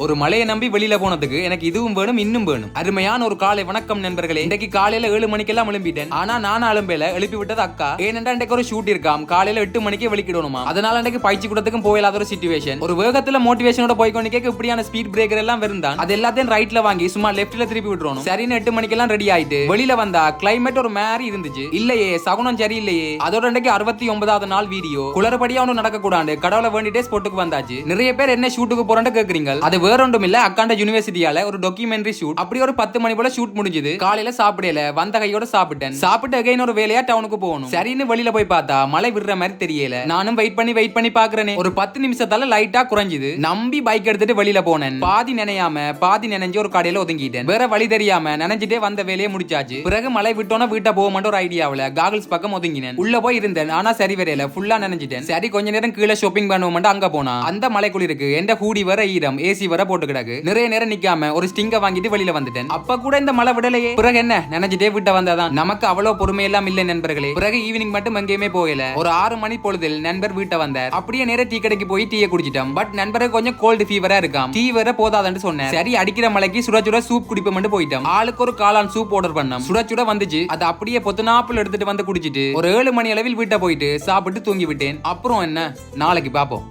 ஒரு மலையை நம்பி வெளியில போனதுக்கு எனக்கு இதுவும் வேணும் இன்னும் வேணும். அருமையான ஒரு காலை வணக்கம் நண்பர்களே. இன்னைக்கு காலையில 7 மணிக்கெல்லாம் எழும்பிட்டேன். ஆனா நான் அலம்பேல எழுப்பி விட்டது அக்கா. ஏனென்றா இன்றைக்கு ஒரு ஷூட் இருக்காம், காலையில 8 மணிக்கே வெளிக்கிடணுமா. அதனால இன்றைக்கு பயிற்சி கூடத்துக்கும் போயிடாத ஒரு சிச்சுவேஷன். ஒரு வேகத்துல மோட்டிவேஷனோட போய்க்கொண்டு கேட்க இப்படியான ஸ்பீட் பிரேக்கர் எல்லாம் வருந்தான். அது எல்லாத்தையும் ரைட்ல வாங்கி சும்மா லெஃப்ட்ல திருப்பி விட்டுறணும். சரின்னு 8 மணிக்கெல்லாம் ரெடி ஆயிட்டு வெளியில வந்தா கிளைமேட் ஒரு மாதிரி இருந்துச்சு. இல்லையே சகுனம் சரி இல்லையே. அதோட இன்றைக்கு 69வது நாள் வீடியோ. குளறுபடியா ஒன்றும் நடக்க கூடாது. கடவுளை வேண்டிட்டே ஸ்பாட்டுக்கு வந்தாச்சு. நிறைய பேர் என்ன ஷூட்டுக்கு போறேன்னு கேக்குறீங்க. அது வேற ஒன்றும் இல்ல, அக்காண்ட யூனிவர்சிட்டியால ஒரு டாக்குமெண்ட்ரி ஷூட். அப்படி ஒரு 10 மணி போல ஷூட் முடிஞ்சது. காலையில சாப்பிடல, வந்த கையோட சாப்பிட்டேன். சாப்பிட்டு அகைன் ஒரு வேலையா டவுனுக்கு போகணும். சரின்னு வெளியில போய் பார்த்தா மழை விடுற மாதிரி தெரியல. நானும் வெயிட் பண்ணி பாக்குறேனே. ஒரு 10 நிமிஷத்தால லைட்டா குறைஞ்சுது. நம்பி பைக் எடுத்துட்டு வெளியில போனேன். பாதி நினையாம பாதி நினைஞ்சு ஒரு கடையில ஒதுங்கிட்டேன். வேற வழி தெரியாம நினைஞ்சிட்டே வந்த வேலையை முடிச்சாச்சு. பிறகு மழை விட்டோன்னா வீட்டை போக மாட்டோம் ஒரு ஐடியாவில காகல்ஸ் பக்கம் ஒதுங்கினேன். உள்ள போய் இருந்தேன். ஆனா சரி வரையில ஃபுல்லா நினைஞ்சிட்டேன். சரி கொஞ்ச நேரம் கீழே ஷாப்பிங் பண்ணுவோம் அங்க போனா அந்த மலைக்குள் இருக்கு. எந்த ஹூடி வர ஈரம், ஏசி வர போட்டு கிடக்கு. நிறைய நேரம் நிக்காம ஒரு ஸ்டிங்க வாங்கிட்டு வெளியில வந்துட்டேன். அப்ப கூட இந்த மழை விடலையே. பிறகு என்ன நினைச்சிட்டே விட்ட வந்தாதான். நமக்கு அவ்வளவு பொறுமை எல்லாம் இல்ல நண்பர்களே. பிறகு ஈவினிங் மட்டும் எங்கேயுமே போகல. ஒரு 6 மணி பொழுதில் நண்பர் வீட்டை வந்தார். அப்படியே நேர டீ கடைக்கு போய் டீயை குடிச்சிட்டோம். பட் நண்பருக்கு கொஞ்சம் கோல்டு ஃபீவரா இருக்காம். டீ வர போதாதுன்னு சொன்னேன். சரி அடிக்கிற மலைக்கு சுட சுட சூப் குடிப்போம் போயிட்டோம். ஆளுக்கு ஒரு காளான் சூப் ஆர்டர் பண்ணோம். சுட சுட வந்துச்சு. அது அப்படியே பொத்துனாப்புல எடுத்துட்டு வந்து குடிச்சிட்டு ஒரு 7 மணி அளவில் வீட்டை போயிட்டு சாப்பிட்டு தூங்கி விட்டேன். அப்புறம் என்ன நாளைக்கு பாப்போம்.